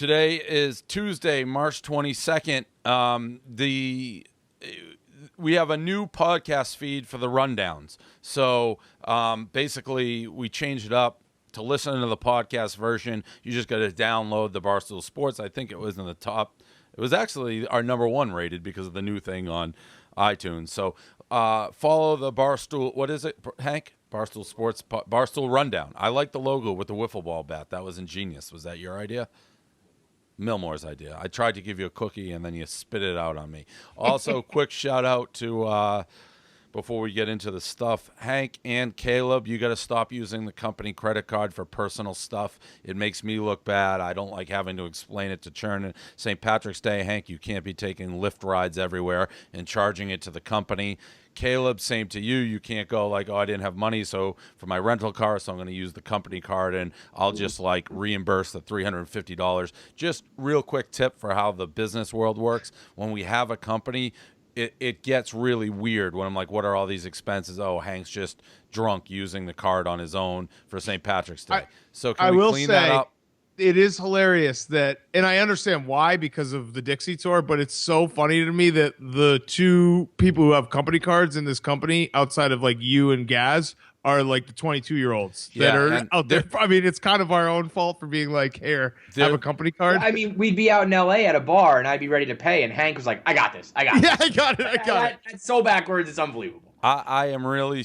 Today is Tuesday, March 22nd. We have a new podcast feed for the rundowns. So basically, we changed it up. To listen to the podcast version, you just got to download the Barstool Sports. I think it was in the top. It was actually our number one rated because of the new thing on iTunes. So follow the Barstool. What is it, Hank? Barstool Sports, Barstool Rundown. I like the logo with the wiffle ball bat. That was ingenious. Was that your idea? Milmore's idea. I tried to give you a cookie and then you spit it out on me. Also, quick shout out to, before we get into the stuff, Hank and Caleb, you got to stop using the company credit card for personal stuff. It makes me look bad. I don't like having to explain it to Churn. St. Patrick's Day, Hank, you can't be taking Lyft rides everywhere and charging it to the company. Caleb, same to you. You can't go like, oh, I didn't have money so for my rental car, so I'm going to use the company card and I'll just like reimburse the $350. Just real quick tip for how the business world works. When we have a company, it gets really weird when I'm like, what are all these expenses? Oh, Hank's just drunk using the card on his own for St. Patrick's Day. So can we clean that up? It is hilarious that, and I understand why because of the Dixie tour, but it's so funny to me that the two people who have company cards in this company outside of like you and Gaz are like the 22-year-olds that are out there. I mean, it's kind of our own fault for being like, here, have a company card. I mean, we'd be out in LA at a bar and I'd be ready to pay. And Hank was like, I got this. Yeah, I got it. That's so backwards. It's unbelievable. I am really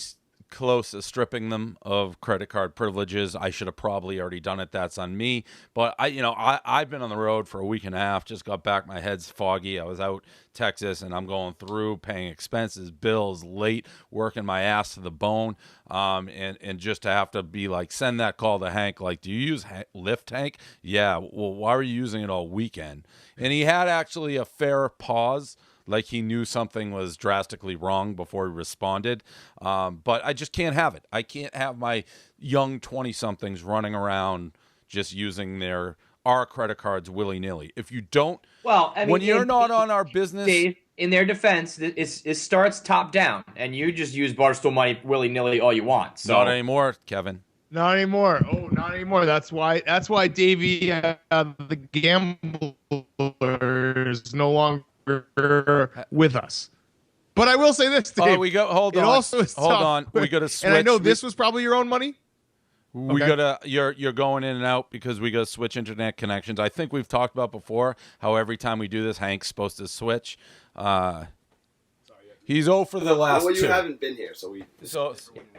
close to stripping them of credit card privileges. I should have probably already done it. That's on me. But I've been on the road for a week and a half. Just got back. My head's foggy. I was out Texas and I'm going through paying expenses, bills, late, working my ass to the bone. And just to have to be like, send that call to Hank. Like, do you use Lyft, Hank? Yeah. Well, why were you using it all weekend? And he had actually a fair pause. Like he knew something was drastically wrong before he responded. But I just can't have it. I can't have my young 20-somethings running around just using our credit cards willy-nilly. If you don't, when you're not on our business... Dave, in their defense, it starts top down, and you just use Barstool money willy-nilly all you want. So. Not anymore, Kevin. Not anymore. Oh, not anymore. That's why Davey, the gambler, is no longer with us. But I will say this, Dave. Hold on. We got to switch. And I know this was probably your own money. You're going in and out because we got to switch internet connections. I think we've talked about before how every time we do this, Hank's supposed to switch. He's 0 for the last two. Well, you haven't been here,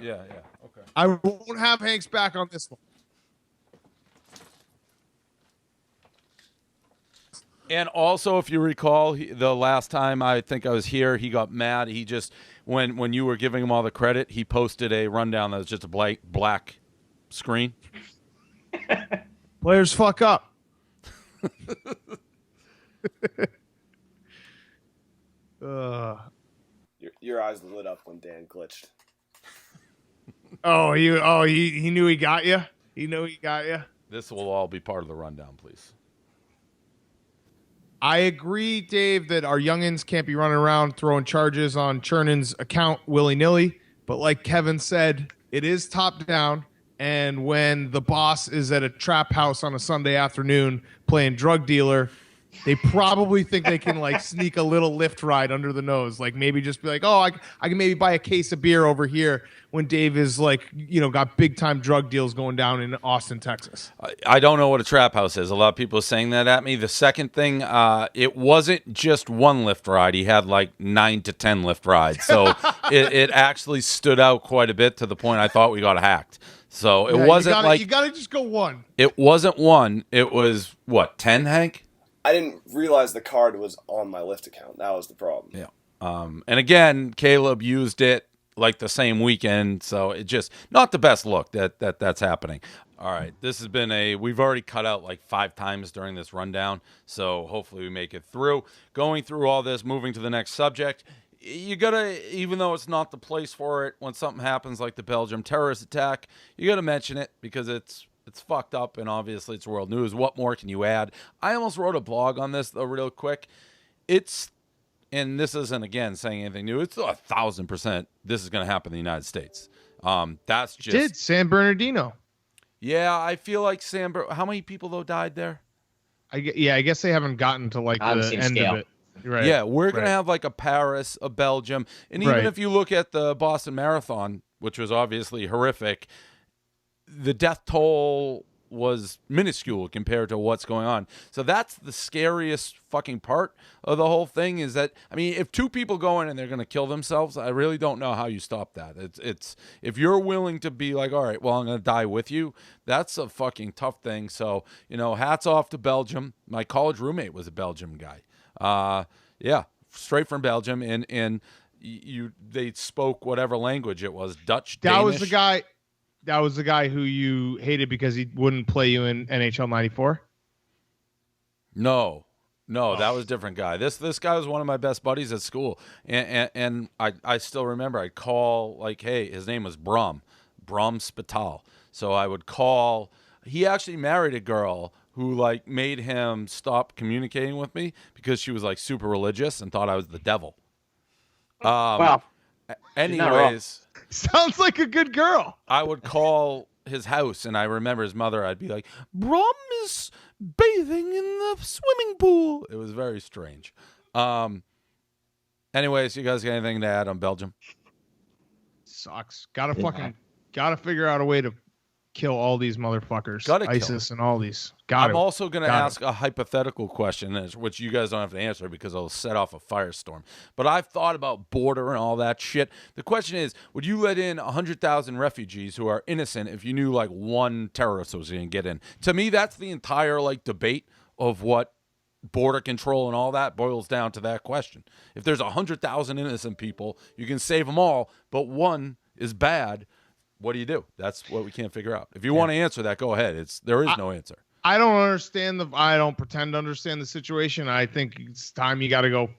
yeah. Okay. I won't have Hank's back on this one. And also, if you recall, the last time I think I was here, he got mad. He just, when you were giving him all the credit, he posted a rundown that was just a black screen. Players fuck up. Your eyes lit up when Dan glitched. He knew he got you? He knew he got you? This will all be part of the rundown, please. I agree, Dave, that our youngins can't be running around throwing charges on Chernan's account willy-nilly. But like Kevin said, it is top down. And when the boss is at a trap house on a Sunday afternoon playing drug dealer, they probably think they can like sneak a little Lyft ride under the nose. Like maybe just be like, oh, I can maybe buy a case of beer over here when Dave is like, got big time drug deals going down in Austin, Texas. I don't know what a trap house is. A lot of people are saying that at me. The second thing, it wasn't just one Lyft ride. He had like 9 to 10 Lyft rides. So it actually stood out quite a bit to the point I thought we got hacked. So it wasn't you got to just go one. It wasn't one. It was, 10, Hank? I didn't realize the card was on my Lyft account. That was the problem. Yeah. And again, Caleb used it like the same weekend, so it just not the best look that's happening. All right, this has been we've already cut out like 5 times during this rundown, so hopefully we make it through. Going through all this, moving to the next subject, you gotta, even though it's not the place for it, when something happens like the Belgium terrorist attack, you gotta mention it because it's fucked up, and obviously it's world news. What more can you add? I almost wrote a blog on this, though, real quick. And this isn't, again, saying anything new. It's 1,000% this is going to happen in the United States. That's just... San Bernardino. Yeah, I feel like how many people, though, died there? I guess they haven't gotten to like On the the same end scale. of it. Right. Yeah, we're going right. to have like a Paris, a Belgium. And even Right. if you look at the Boston Marathon, which was obviously horrific, the death toll was minuscule compared to what's going on. So that's the scariest fucking part of the whole thing is that, I mean, if two people go in and they're going to kill themselves, I really don't know how you stop that. It's if you're willing to be like, all right, well, I'm going to die with you, that's a fucking tough thing. So, hats off to Belgium. My college roommate was a Belgium guy. Yeah, straight from Belgium. And they spoke whatever language it was, Dutch, That Danish. was the guy. That was the guy who you hated because he wouldn't play you in NHL '94. No, that was a different guy. This guy was one of my best buddies at school, and I still remember I'd call like, hey, his name was Bram Spital. So I would call. He actually married a girl who like made him stop communicating with me because she was like super religious and thought I was the devil. Wow. Anyways. Sounds like a good girl. I would call his house, and I remember his mother. I'd be like, Brom is bathing in the swimming pool. It was very strange. Anyways, you guys got anything to add on Belgium? Sucks. Gotta figure out a way to kill all these motherfuckers. Gotta kill ISIS and all these. I'm also going to ask a hypothetical question, which you guys don't have to answer because it'll set off a firestorm. But I've thought about border and all that shit. The question is, would you let in 100,000 refugees who are innocent if you knew like one terrorist was going to get in? To me, that's the entire like debate of what border control and all that boils down to that question. If there's 100,000 innocent people, you can save them all, but one is bad. What do you do? That's what we can't figure out. If you want to answer that, go ahead. There is no answer. I I don't pretend to understand the situation. I think it's time you got to go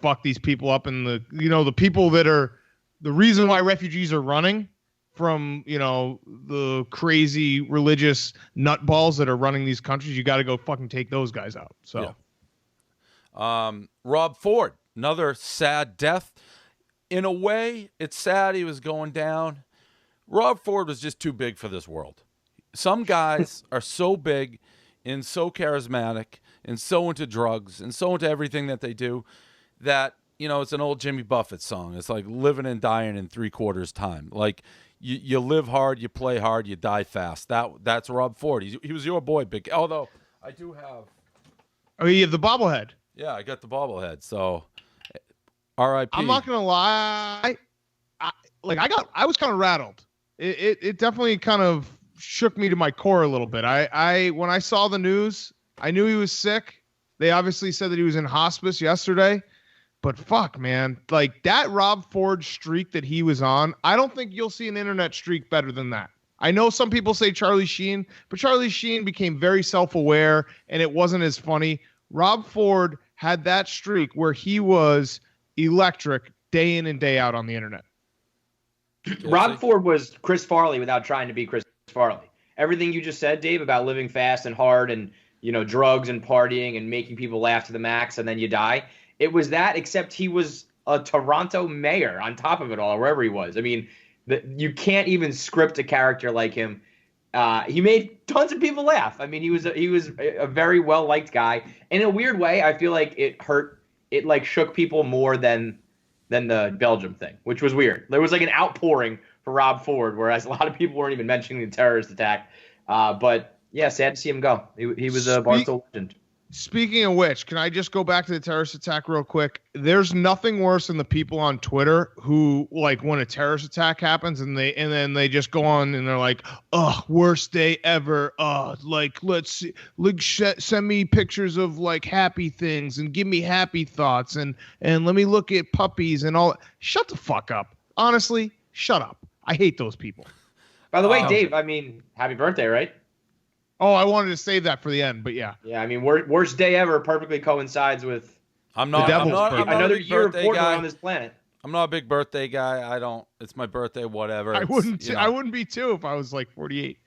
fuck these people up, and the people that are the reason why refugees are running from the crazy religious nutballs that are running these countries. You got to go fucking take those guys out. So, Rob Ford, another sad death. In a way, it's sad he was going down. Rob Ford was just too big for this world. Some guys are so big and so charismatic and so into drugs and so into everything that they do that, it's an old Jimmy Buffett song. It's like living and dying in 3/4 time. Like you live hard, you play hard, you die fast. That's Rob Ford. He was your boy, big. Although I do have. Oh, you have the bobblehead. Yeah, I got the bobblehead. So, R.I.P. I'm not gonna lie. I was kind of rattled. It definitely kind of shook me to my core a little bit. When I saw the news, I knew he was sick. They obviously said that he was in hospice yesterday, but fuck, man, like that Rob Ford streak that he was on, I don't think you'll see an internet streak better than that. I know some people say Charlie Sheen, but Charlie Sheen became very self-aware and it wasn't as funny. Rob Ford had that streak where he was electric day in and day out on the internet. Rob Ford was Chris Farley without trying to be Chris Farley. Everything you just said, Dave, about living fast and hard and, drugs and partying and making people laugh to the max and then you die. It was that, except he was a Toronto mayor on top of it all, wherever he was. I mean, you can't even script a character like him. He made tons of people laugh. I mean, he was a very well-liked guy. In a weird way, I feel like it shook people more than the Belgium thing, which was weird. There was like an outpouring for Rob Ford, whereas a lot of people weren't even mentioning the terrorist attack. But yeah, sad to see him go. He was a Barstool legend. Speaking of which, can I just go back to the terrorist attack real quick? There's nothing worse than the people on Twitter who, like, when a terrorist attack happens and then they just go on and they're like, "Oh, worst day ever. Let's see, send me pictures of like happy things and give me happy thoughts and let me look at puppies and all." Shut the fuck up. Honestly, shut up. I hate those people. By the way, Dave, I mean, happy birthday, right? Oh, I wanted to save that for the end, but yeah. Yeah, I mean, worst day ever perfectly coincides with I'm not another year of Portland guy on this planet. I'm not a big birthday guy. It's my birthday, whatever. I wouldn't be too if I was like 48.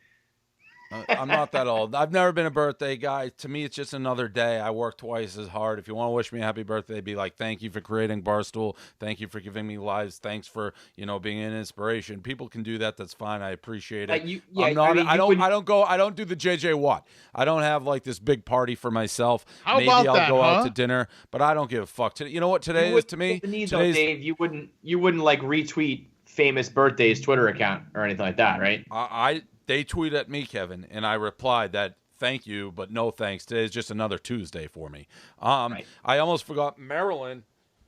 I'm not that old. I've never been a birthday guy. To me, it's just another day. I work twice as hard. If you want to wish me a happy birthday, be like, thank you for creating Barstool. Thank you for giving me lives. Thanks for, being an inspiration. People can do that. That's fine. I appreciate it. I don't do the JJ Watt. I don't have like this big party for myself. How Maybe about I'll that, go huh? out to dinner, but I don't give a fuck. You know what today is to me? Dave, you wouldn't like retweet famous birthdays Twitter account or anything like that, right? They tweet at me, Kevin, and I replied that thank you, but no thanks. Today is just another Tuesday for me. Right. I almost forgot Maryland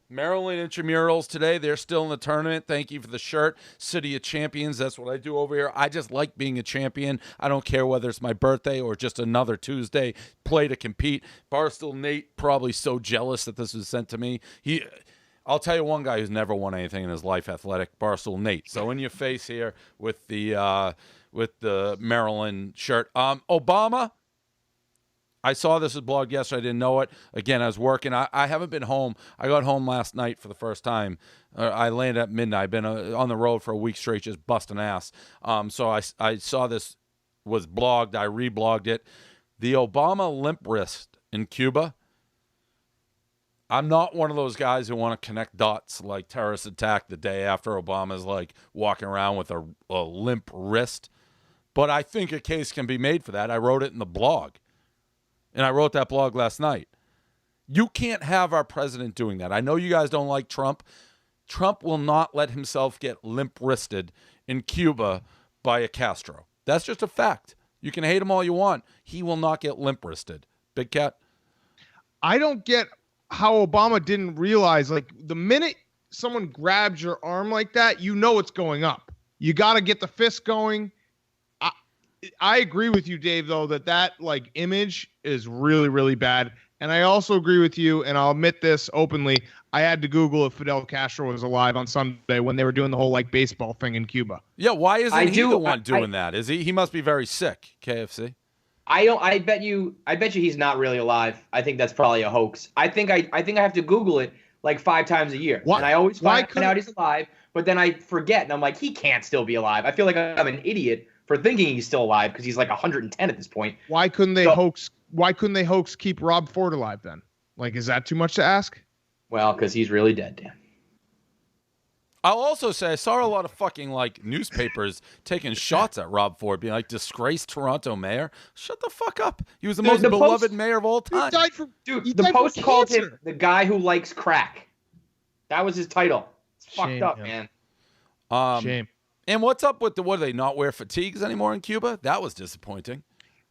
intramurals today. They're still in the tournament. Thank you for the shirt. City of Champions. That's what I do over here. I just like being a champion. I don't care whether it's my birthday or just another Tuesday. Play to compete. Barstool Nate probably so jealous that this was sent to me. I'll tell you one guy who's never won anything in his life athletic, Barstool Nate. So in your face here with the Maryland shirt. Obama, I saw this blog yesterday. I didn't know it. Again, I was working. I haven't been home. I got home last night for the first time. I landed at midnight. I've been on the road for a week straight just busting ass. So I saw this was blogged. I reblogged it. The Obama limp wrist in Cuba. I'm not one of those guys who want to connect dots like terrorist attack the day after Obama's like walking around with a limp wrist. But I think a case can be made for that. I wrote it in the blog. And I wrote that blog last night. You can't have our president doing that. I know you guys don't like Trump. Trump will not let himself get limp-wristed in Cuba by a Castro. That's just a fact. You can hate him all you want. He will not get limp-wristed. Big Cat? I don't get how Obama didn't realize, like, the minute someone grabs your arm like that, you know it's going up. You got to get the fist going. I agree with you, Dave, though, that like image is really, really bad. And I also agree with you, and I'll admit this openly. I had to Google if Fidel Castro was alive on Sunday when they were doing the whole like baseball thing in Cuba. Yeah, why isn't he the one doing that? Is he? He must be very sick. KFC. I bet you he's not really alive. I think that's probably a hoax. I think I have to Google it like 5 times a year, and I always find out he's alive, but then I forget, and I'm like, he can't still be alive. I feel like I'm an idiot for thinking he's still alive because he's like 110 at this point. Why couldn't they hoax? Why couldn't they hoax keep Rob Ford alive then? Like, is that too much to ask? Well, because he's really dead, Dan. I'll also say I saw a lot of fucking like newspapers taking shots at Rob Ford, being like, disgraced Toronto mayor. Shut the fuck up. He was the most beloved mayor of all time. The Post called him the guy who likes crack. That was his title. It's fucked up, man. Shame. And what's up with what do they not wear fatigues anymore in Cuba? That was disappointing.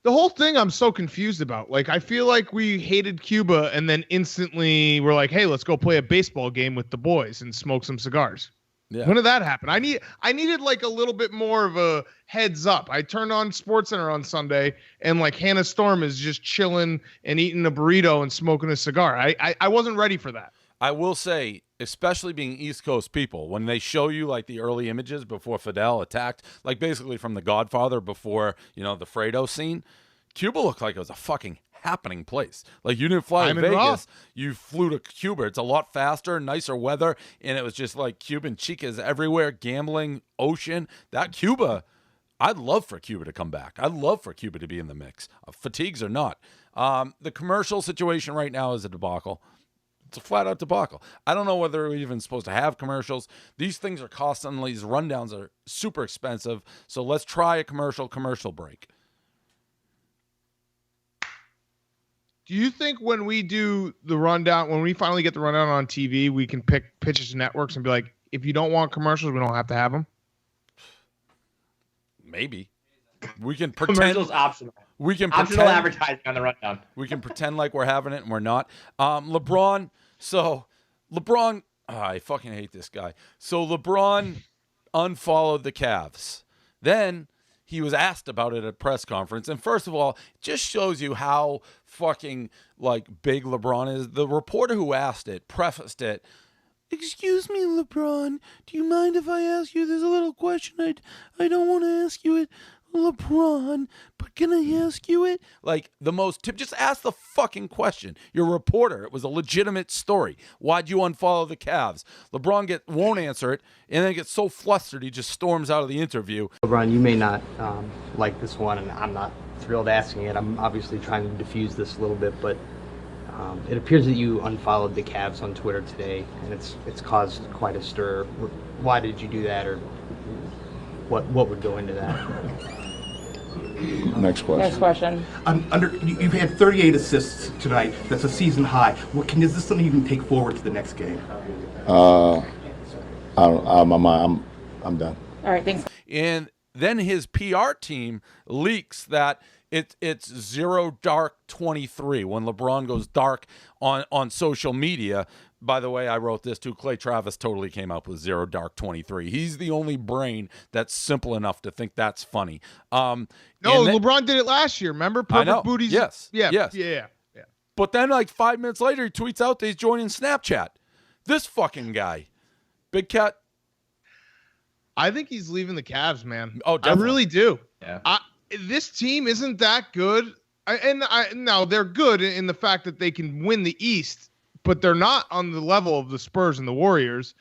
The whole thing I'm so confused about. Like, I feel like we hated Cuba and then instantly we're like, hey, let's go play a baseball game with the boys and smoke some cigars. Yeah. When did that happen? I needed like a little bit more of a heads up. I turned on SportsCenter on Sunday and like Hannah Storm is just chilling and eating a burrito and smoking a cigar. I wasn't ready for that. I will say, especially being East Coast people, when they show you like the early images before Fidel attacked, like basically from The Godfather before, the Fredo scene, Cuba looked like it was a fucking happening place. Like you didn't fly to Vegas, you flew to Cuba. It's a lot faster, nicer weather, and it was just like Cuban chicas everywhere, gambling, ocean. That Cuba, I'd love for Cuba to come back. I'd love for Cuba to be in the mix. Fatigues or not. The commercial situation right now is a debacle. It's a flat-out debacle. I don't know whether we're even supposed to have commercials. These things are constantly, these rundowns are super expensive, so let's try a commercial break. Do you think when we do the rundown, when we finally get the rundown on TV, we can pitch it to networks and be like, if you don't want commercials, we don't have to have them? Maybe. We can pretend. Commercials optional. We can optional advertising on the rundown. We can pretend like we're having it and we're not. LeBron. So LeBron, I fucking hate this guy. So LeBron unfollowed the Cavs. Then he was asked about it at a press conference. And first of all, it just shows you how fucking like big LeBron is. The reporter who asked it prefaced it. Excuse me, LeBron, do you mind if I ask you? There's a little question. I don't want to ask you it. LeBron, but can I ask you it? Like the most tip, just ask the fucking question. You're a reporter. It was a legitimate story. Why'd you unfollow the Cavs? LeBron won't answer it, and then gets so flustered he just storms out of the interview. LeBron, you may not like this one, and I'm not thrilled asking it. I'm obviously trying to diffuse this a little bit, but it appears that you unfollowed the Cavs on Twitter today, and it's caused quite a stir. Why did you do that, or what would go into that? Next question. You've had 38 assists tonight. That's a season high. Is this something you can take forward to the next game? I'm done. All right, thanks. And then his PR team leaks that it's zero dark 23 when LeBron goes dark on social media. By the way, I wrote this too. Clay Travis totally came up with zero dark 23. He's the only brain that's simple enough to think that's funny. No, LeBron did it last year. Remember? Perfect I know. booties. Yes. Yeah. Yes. Yeah. But then like 5 minutes later, he tweets out that he's joining Snapchat. This fucking guy. Big Cat. I think he's leaving the Cavs, man. Oh, definitely. I really do. Yeah. This team isn't that good. No, they're good in the fact that they can win the East, but they're not on the level of the Spurs and the Warriors.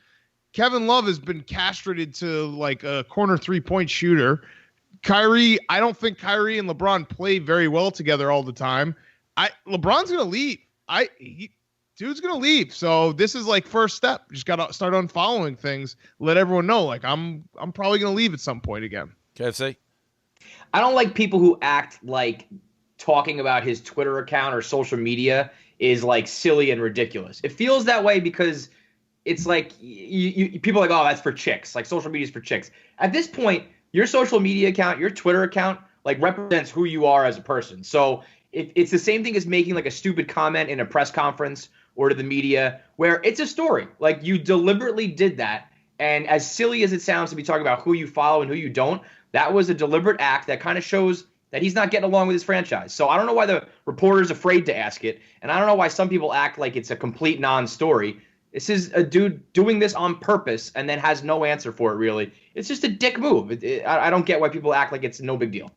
Kevin Love has been castrated to like a corner 3-point shooter. Kyrie, I don't think Kyrie and LeBron play very well together all the time. LeBron's going to leave. Dude's going to leave. So this is like first step. You just got to start unfollowing things. Let everyone know, like, I'm probably going to leave at some point again. KFC? I don't like people who act like talking about his Twitter account or social media is like silly and ridiculous. It feels that way because it's like people are like, oh, that's for chicks. Like social media is for chicks. At this point, your social media account, your Twitter account, like represents who you are as a person. So it's the same thing as making like a stupid comment in a press conference or to the media where it's a story. Like you deliberately did that. And as silly as it sounds to be talking about who you follow and who you don't, that was a deliberate act that kind of shows that he's not getting along with his franchise. So I don't know why the reporter's afraid to ask it. And I don't know why some people act like it's a complete non-story. This is a dude doing this on purpose and then has no answer for it, really. It's just a dick move. I don't get why people act like it's no big deal.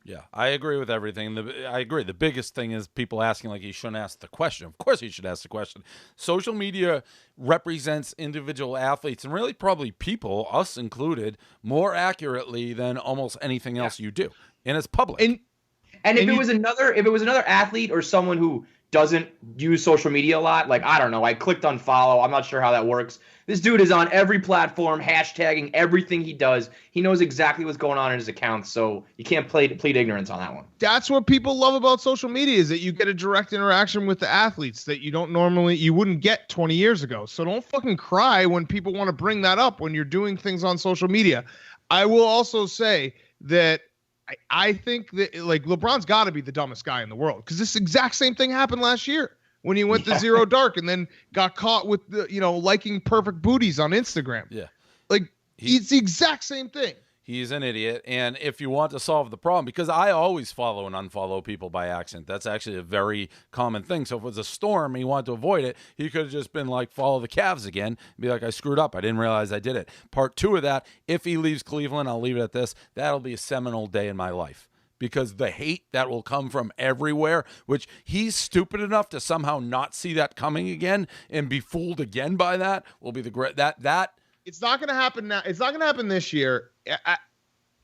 Yeah, I agree with everything. I agree. The biggest thing is people asking like he shouldn't ask the question. Of course he should ask the question. Social media represents individual athletes and really probably people, us included, more accurately than almost anything else you do. And it's public. And if it was another athlete or someone who doesn't use social media a lot, like, I don't know, I clicked unfollow. I'm not sure how that works. This dude is on every platform, hashtagging everything he does. He knows exactly what's going on in his accounts, so you can't plead ignorance on that one. That's what people love about social media is that you get a direct interaction with the athletes that you wouldn't get 20 years ago. So don't fucking cry when people want to bring that up when you're doing things on social media. I will also say that I think that like LeBron's got to be the dumbest guy in the world because this exact same thing happened last year when he went to zero dark and then got caught with liking perfect booties on Instagram. Yeah. Like it's the exact same thing. He's an idiot. And if you want to solve the problem, because I always follow and unfollow people by accident. That's actually a very common thing. So if it was a storm and he wanted to avoid it, he could have just been like, follow the Cavs again and be like, I screwed up. I didn't realize I did it. Part 2 of that, if he leaves Cleveland, I'll leave it at this. That'll be a seminal day in my life. Because the hate that will come from everywhere, which he's stupid enough to somehow not see that coming again and be fooled again by that, will be the great that. It's not going to happen now. It's not going to happen this year.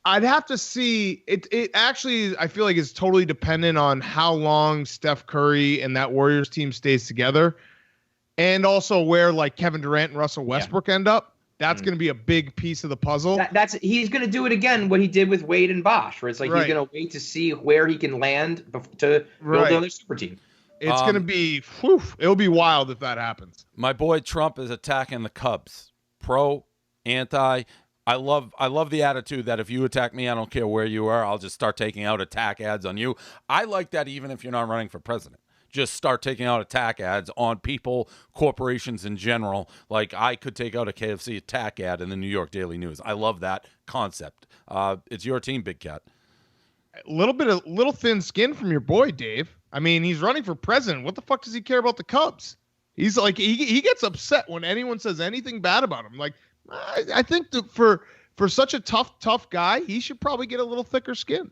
I'd have to see it. It actually, I feel like it's totally dependent on how long Steph Curry and that Warriors team stays together, and also where like Kevin Durant and Russell Westbrook end up. That's going to be a big piece of the puzzle. He's going to do it again. What he did with Wade and Bosh, where it's like he's going to wait to see where he can land to build another super team. It's going to be. It'll be wild if that happens. My boy Trump is attacking the Cubs. Pro, anti. I love the attitude that if you attack me, I don't care where you are. I'll just start taking out attack ads on you. I like that even if you're not running for president. Just start taking out attack ads on people, corporations in general. Like I could take out a KFC attack ad in the New York Daily News. I love that concept. It's your team, Big Cat. A little thin skin from your boy, Dave. I mean, he's running for president. What the fuck does he care about the Cubs? He's like he gets upset when anyone says anything bad about him. Like I think that for such a tough guy, he should probably get a little thicker skin.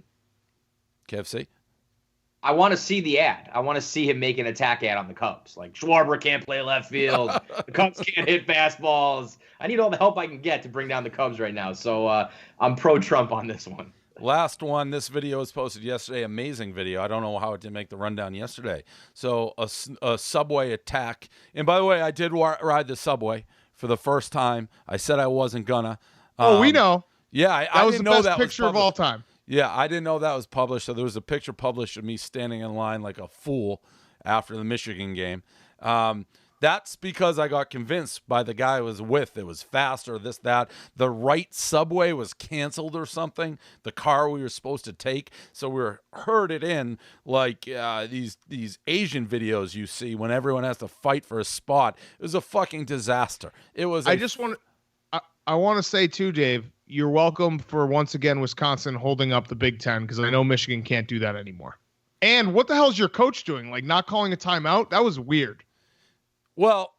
KFC. I want to see the ad. I want to see him make an attack ad on the Cubs. Like Schwarber can't play left field. The Cubs can't hit fastballs. I need all the help I can get to bring down the Cubs right now. So I'm pro Trump on this one. Last one. This video was posted yesterday. Amazing video. I don't know how it didn't make the rundown yesterday. So a subway attack. And by the way, I did ride the subway for the first time. I said I wasn't gonna. We know. Yeah, I was didn't the know best that picture was of all time. Yeah, I didn't know that was published. So there was a picture published of me standing in line like a fool after the Michigan game. That's because I got convinced by the guy I was with. It was faster, this, that. The right subway was canceled or something, the car we were supposed to take. So we were herded in like these Asian videos you see when everyone has to fight for a spot. It was a fucking disaster. It was. I want to say too, Dave, you're welcome for once again Wisconsin holding up the Big Ten, because I know Michigan can't do that anymore. And what the hell is your coach doing? Like, not calling a timeout? That was weird. Well,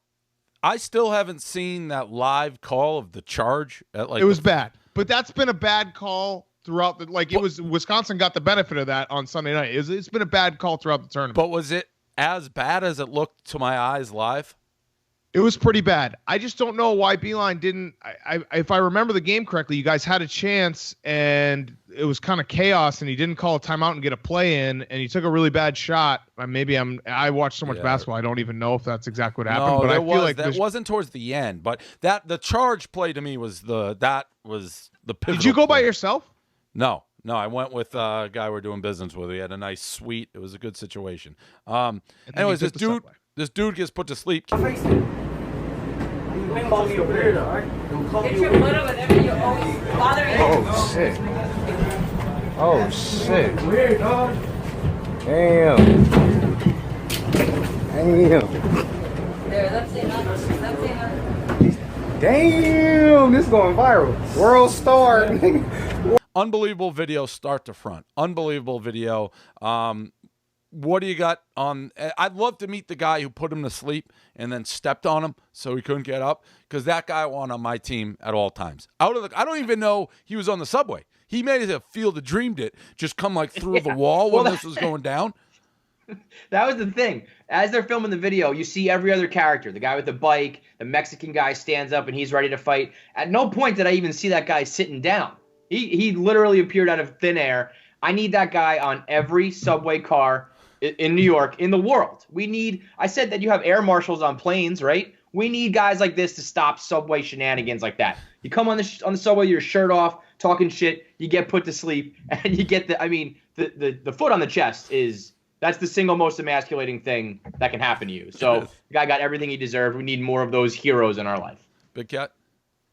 I still haven't seen that live call of the charge. It was bad, but that's been a bad call throughout the. It was Wisconsin got the benefit of that on Sunday night. It's been a bad call throughout the tournament. But was it as bad as it looked to my eyes live? It was pretty bad. I just don't know why Beeline didn't. If I remember the game correctly, you guys had a chance and it was kind of chaos, and he didn't call a timeout and get a play in, and he took a really bad shot. I watched so much basketball, I don't even know if that's exactly what happened. But I feel like that wasn't towards the end. But the charge play to me was the pivotal. Did you go by yourself? No, I went with a guy we're doing business with. We had a nice suite. It was a good situation. Anyways, this dude gets put to sleep. Get your foot over there. You're always bothering. Oh shit. Oh shit. Weird, dog. Damn. There, that's enough. Damn, this is going viral. World star. Unbelievable video, start to front. Unbelievable video. What do you got on? I'd love to meet the guy who put him to sleep and then stepped on him so he couldn't get up, because that guy won on my team at all times. I don't even know he was on the subway. He made it a Field of Dreamed it, just come like through the wall when this was going down. That was the thing. As they're filming the video, you see every other character. The guy with the bike, the Mexican guy stands up and he's ready to fight. At no point did I even see that guy sitting down. He literally appeared out of thin air. I need that guy on every subway car in New York, in the world. I said that you have air marshals on planes, right? We need guys like this to stop subway shenanigans like that. You come on the subway, your shirt off, talking shit, you get put to sleep, and you get the foot on the chest that's the single most emasculating thing that can happen to you. So the guy got everything he deserved. We need more of those heroes in our life. Big Cat?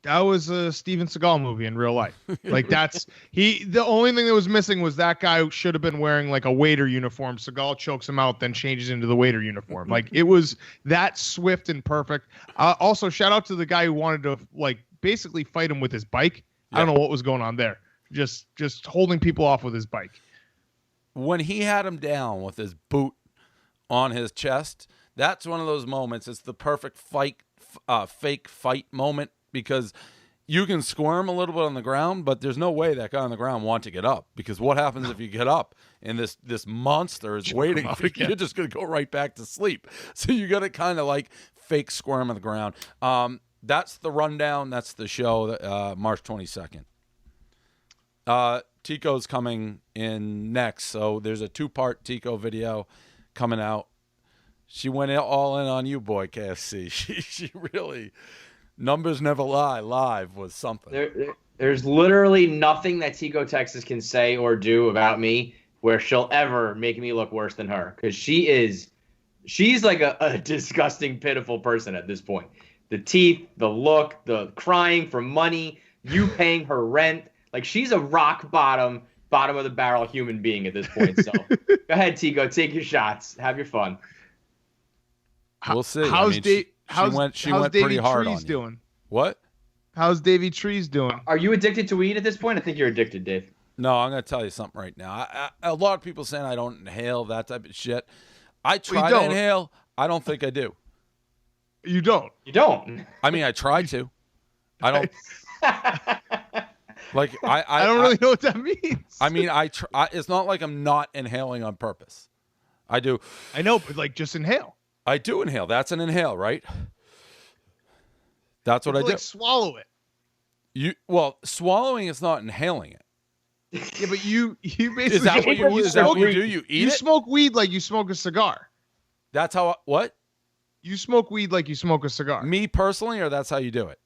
That was a Steven Seagal movie in real life. Like, the only thing that was missing was that guy who should have been wearing like a waiter uniform. Seagal chokes him out, then changes into the waiter uniform. Like, it was that swift and perfect. Also, shout out to the guy who wanted to basically fight him with his bike. Yeah. I don't know what was going on there. Just holding people off with his bike. When he had him down with his boot on his chest, that's one of those moments. It's the perfect fake fight moment. Because you can squirm a little bit on the ground, but there's no way that guy on the ground wants to get up. Because what happens if you get up and this monster is waiting for you? You're just going to go right back to sleep. So you got to kind of like fake squirm on the ground. That's the rundown. That's the show, March 22nd. Tico's coming in next. So there's a 2-part Tico video coming out. She went all in on you, boy, KFC. She really... Numbers never lie. Live was something. There's literally nothing that Tico Texas can say or do about me where she'll ever make me look worse than her. Because she's like a disgusting, pitiful person at this point. The teeth, the look, the crying for money, you paying her rent. Like, she's a rock bottom of the barrel human being at this point. So go ahead, Tico. Take your shots. Have your fun. We'll see. She went pretty hard on you. Doing? What? How's Davey Trees doing? Are you addicted to weed at this point? I think you're addicted, Dave. No, I'm going to tell you something right now. A lot of people saying I don't inhale, that type of shit. I try to inhale. I don't think I do. You don't? You don't? I mean, I try to. I don't. Like, I don't really know what that means. I mean, it's not like I'm not inhaling on purpose. I do. I know, but like, just inhale. I do inhale. That's an inhale, right? That's what I do. Swallow it. Swallowing is not inhaling it. Yeah, but you basically Is that what you, is that what you do? You eat you it? smoke weed like you smoke a cigar. That's how. What? You smoke weed like you smoke a cigar. Me personally, or that's how you do it?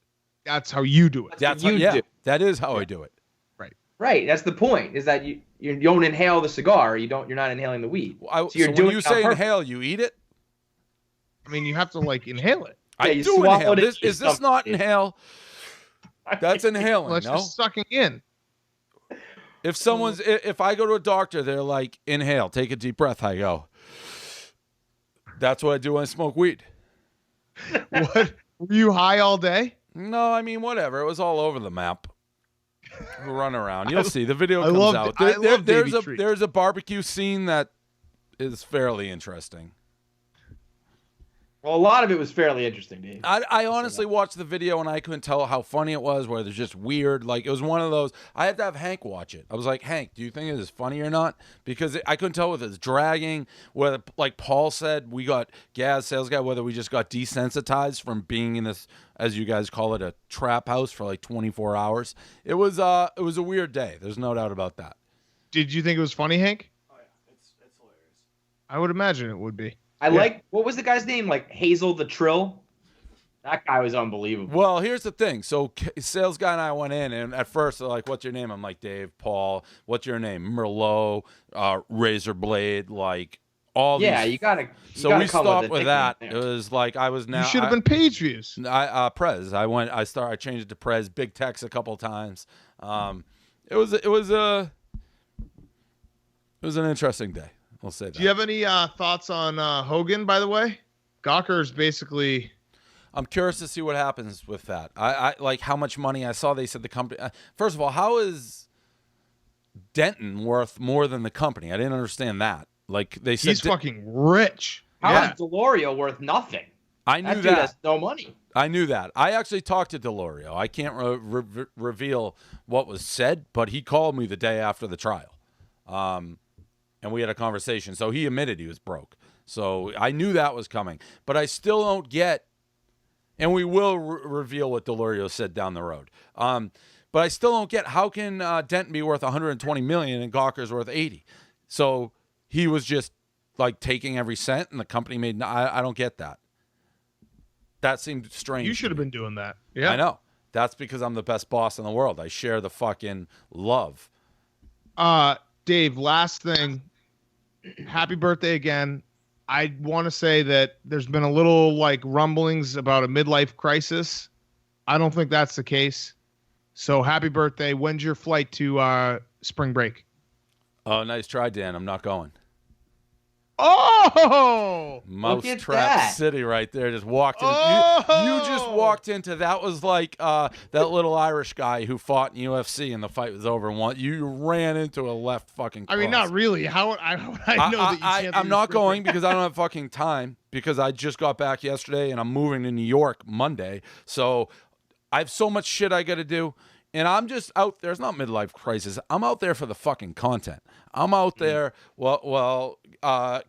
That's how you do it. That's what how, you yeah, do. that is how I do it. Right. That's the point. Is that you don't inhale the cigar. You're not inhaling the weed. So you're when doing you it on say purpose. inhale, you eat it. I mean, you have to like inhale it. Yeah, I you do swallow inhale. it This, and is this not stuff it. inhale? That's inhaling. Well, it's No. just sucking in. If I go to a doctor, they're like, inhale, take a deep breath. I go. That's what I do when I smoke weed. What? Were you high all day? No, I mean, whatever. It was all over the map. We'll run around. You'll see. The video I comes love- out. I love there's Davey a Treat. there's a barbecue scene that is fairly interesting. Well, a lot of it was fairly interesting, Dave. I honestly watched the video and I couldn't tell how funny it was, whether it's just weird. Like, it was one of those. I had to have Hank watch it. I was like, Hank, do you think it is funny or not? Because I couldn't tell whether it's dragging, whether, like Paul said, we got Gaz, sales guy, whether we just got desensitized from being in this, as you guys call it, a trap house for like 24 hours. It was a weird day. There's no doubt about that. Did you think it was funny, Hank? Oh yeah, it's hilarious. I would imagine it would be. What was the guy's name? Like Hazel the Trill? That guy was unbelievable. Well, here's the thing. So sales guy and I went in, and at first they're like, what's your name? I'm like, Dave, Paul. What's your name? Merlot, Razor Blade, like all these. Yeah, you gotta. So we stopped with that. It was like I was now. You should have been page views. Prez. I changed it to Prez. Big Tex a couple times. It was an interesting day. We'll say that. Do you have any thoughts on Hogan, by the way? Gawker's basically. I'm curious to see what happens with that. I like how much money I saw. They said the company. First of all, how is Denton worth more than the company? I didn't understand that. Like they said, he's fucking rich. How is Delorio worth nothing? I knew that. Dude has no money. I knew that. I actually talked to Delorio. I can't reveal what was said, but he called me the day after the trial. And we had a conversation. So he admitted he was broke. So I knew that was coming. But I still don't get, and we will reveal what Delorio said down the road. But I still don't get, how can Denton be worth $120 million and Gawker's worth $80? So he was just like taking every cent and the company made, I don't get that. That seemed strange. You should have been doing that. Yeah. I know. That's because I'm the best boss in the world. I share the fucking love. Dave, last thing. Happy birthday again. I want to say that there's been a little like rumblings about a midlife crisis. I don't think that's the case. So happy birthday. When's your flight to spring break? Oh, nice try, Dan. I'm not going. Oh! Mousetrap City right there. Just walked in. You just walked into, that was like that little Irish guy who fought in UFC and the fight was over. And you ran into a left fucking cross. I mean, not really. How I know that you can't I'm not going because I don't have fucking time because I just got back yesterday and I'm moving to New York Monday. So I have so much shit I got to do. And I'm just out there. It's not midlife crisis. I'm out there for the fucking content. I'm out there. Well,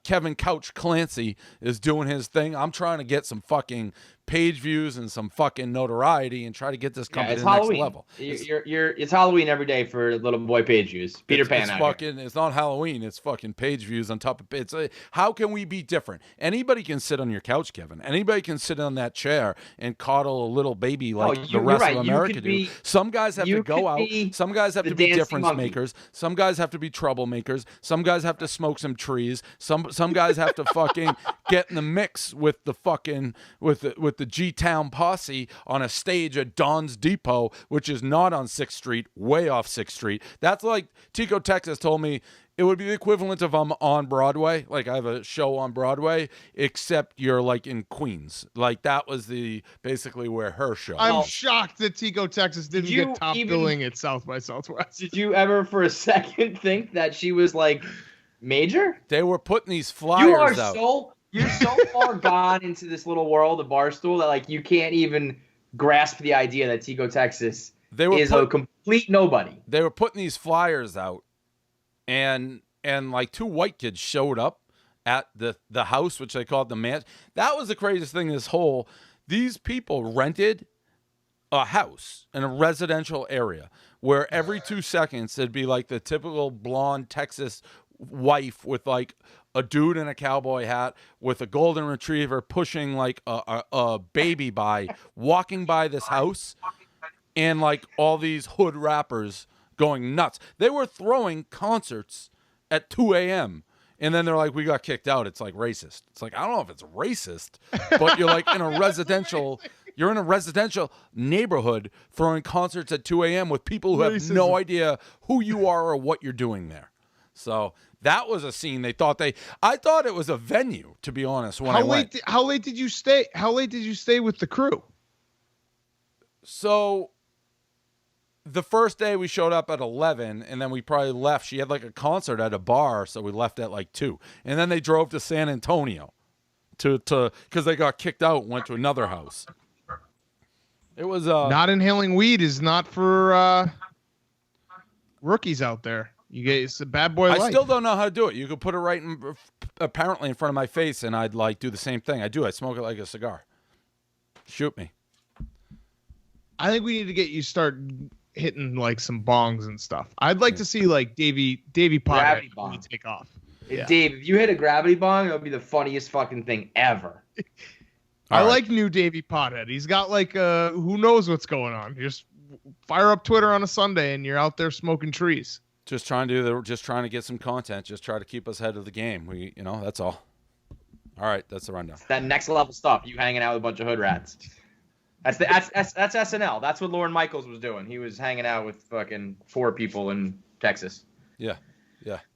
Kevin Couch Clancy is doing his thing. I'm trying to get some fucking page views and some fucking notoriety and try to get this company to the next level. It's Halloween every day for little boy page views. Peter Pan. It's not Halloween. It's fucking page views on top of it. How can we be different? Anybody can sit on your couch, Kevin. Anybody can sit on that chair and coddle a little baby like the rest of America do. Some guys have to go out. Some guys have to be difference makers. Some guys have to be troublemakers. Some guys have to smoke some trees. Some guys have to fucking get in the mix with the fucking with the G-Town posse on a stage at Don's Depot, which is not on 6th Street, way off 6th Street. That's like Tico, Texas told me it would be the equivalent of I'm on Broadway. Like I have a show on Broadway, except you're like in Queens. Like that was basically where her show. I'm shocked that Tico, Texas didn't get top billing at South by Southwest. Did you ever for a second think that she was like major? They were putting these flyers out. You're so far gone into this little world of Barstool that like you can't even grasp the idea that Tico, Texas is a complete nobody. They were putting these flyers out, and like two white kids showed up at the house, which they called the mansion. That was the craziest thing. These people rented a house in a residential area where every 2 seconds it'd be like the typical blonde Texas wife with like a dude in a cowboy hat with a golden retriever pushing like a baby by, walking by this house, and like all these hood rappers going nuts. They were throwing concerts at 2 a.m. And then they're like, we got kicked out. It's like racist. It's like, I don't know if it's racist, but you're like in a residential neighborhood throwing concerts at 2 a.m. with people who have no idea who you are or what you're doing there. So that was a scene I thought it was a venue, to be honest, when I went. How late did you stay? How late did you stay with the crew? So the first day we showed up at 11, and then we probably left. She had like a concert at a bar, so we left at like 2. And then they drove to San Antonio to because they got kicked out and went to another house. It was not inhaling weed is not for rookies out there. It's a bad boy life. I still don't know how to do it. You could put it right apparently in front of my face, and I'd like do the same thing. I do. I smoke it like a cigar. Shoot me. I think we need to get you start hitting like some bongs and stuff. I'd like to see like Davey Pothead really take off. Yeah. Dave, if you hit a gravity bong, it would be the funniest fucking thing ever. I like new Davey Pothead. He's got like who knows what's going on. You just fire up Twitter on a Sunday and you're out there smoking trees. Just trying to get some content. Just try to keep us ahead of the game. That's all. All right, that's the rundown. That next level stuff. You hanging out with a bunch of hood rats. That's SNL. That's what Lorne Michaels was doing. He was hanging out with fucking 4 people in Texas. Yeah.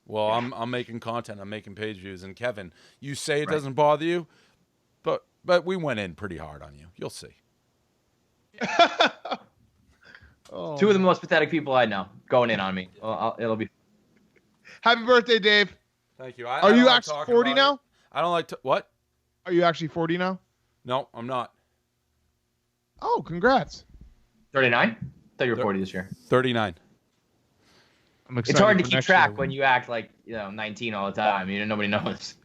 Well, I'm making content. I'm making page views. And Kevin, you say it doesn't bother you, but we went in pretty hard on you. You'll see. 2 of the most pathetic people I know going in on me. It'll be. Happy birthday, Dave. Thank you. Are you actually 40 now? I don't like to. What? Are you actually 40 now? No, I'm not. Oh, congrats. 39? I thought you were 40 this year. 39. It's hard to keep track when you act like 19 all the time. Nobody knows.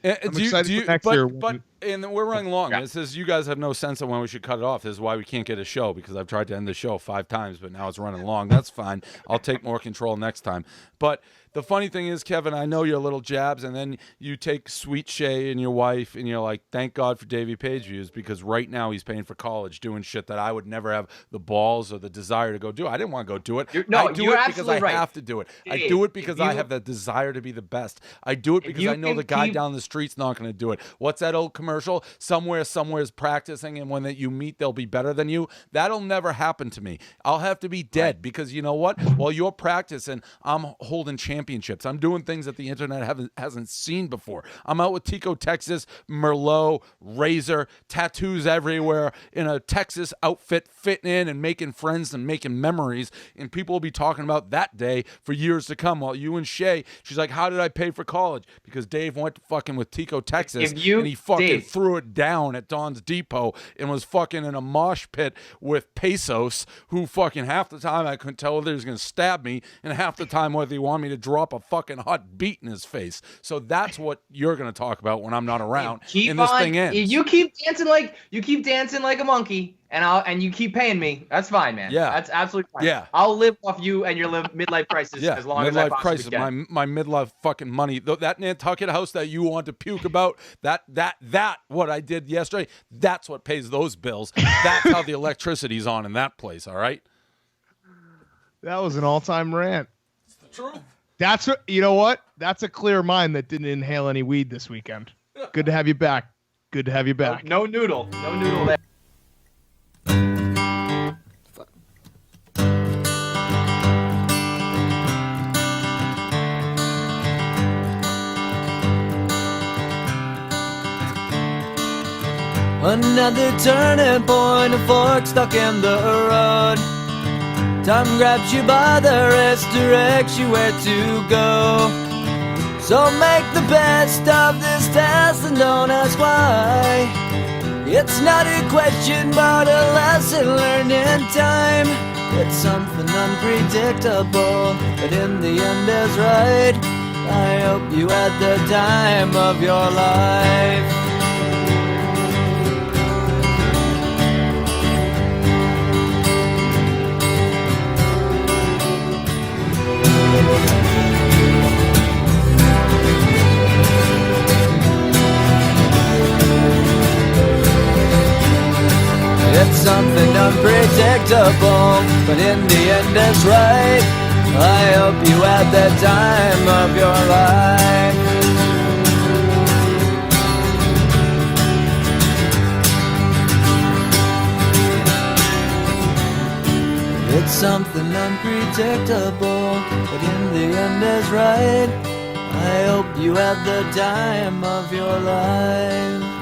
And we're running long. Yeah. It says you guys have no sense of when we should cut it off. This is why we can't get a show, because I've tried to end the show 5 times, but now it's running long. That's fine. I'll take more control next time. But the funny thing is, Kevin, I know your little jabs, and then you take Sweet Shay and your wife, and you're like, thank God for Davey Page views, because right now he's paying for college doing shit that I would never have the balls or the desire to go do. I didn't want to go do it. I do it because I have to do it. Dave, I do it because I have the desire to be the best. I do it because I know the guy down the street's not going to do it. What's that old commercial? Somewhere is practicing, and when you meet, they'll be better than you. That'll never happen to me. I'll have to be dead because you know what? While you're practicing, I'm holding championships. I'm doing things that the internet hasn't seen before. I'm out with Tico, Texas, Merlot, Razor, tattoos everywhere, in a Texas outfit, fitting in and making friends and making memories, and people will be talking about that day for years to come. While you and Shay, she's like, how did I pay for college? Because Dave went to fucking with Tico, Texas, and he fucking threw it down at Don's Depot and was fucking in a mosh pit with pesos, who fucking half the time I couldn't tell whether he was going to stab me, and half the time whether he wanted me to drop a fucking hot beat in his face. So that's what you're going to talk about when I'm not around. And this thing ends. You keep dancing like a monkey, and you keep paying me. That's fine, man. Yeah, that's absolutely fine. Yeah, I'll live off you and your midlife crisis as long as I possibly can. My midlife fucking money. That Nantucket house that you want to puke about. That what I did yesterday. That's what pays those bills. That's how the electricity's on in that place. All right. That was an all-time rant. It's the truth. That's you know what? That's a clear mind that didn't inhale any weed this weekend. Good to have you back. Good to have you back. No noodle there. Another turning point, a fork stuck in the road. Time grabs you by the wrist, directs you where to go. So make the best of this test and don't ask why. It's not a question but a lesson learned in time. It's something unpredictable, but in the end is right. I hope you had the time of your life. unpredictable, but in the end it's right. I hope you had the time of your life. It's something unpredictable, but in the end is right. I hope you had the time of your life.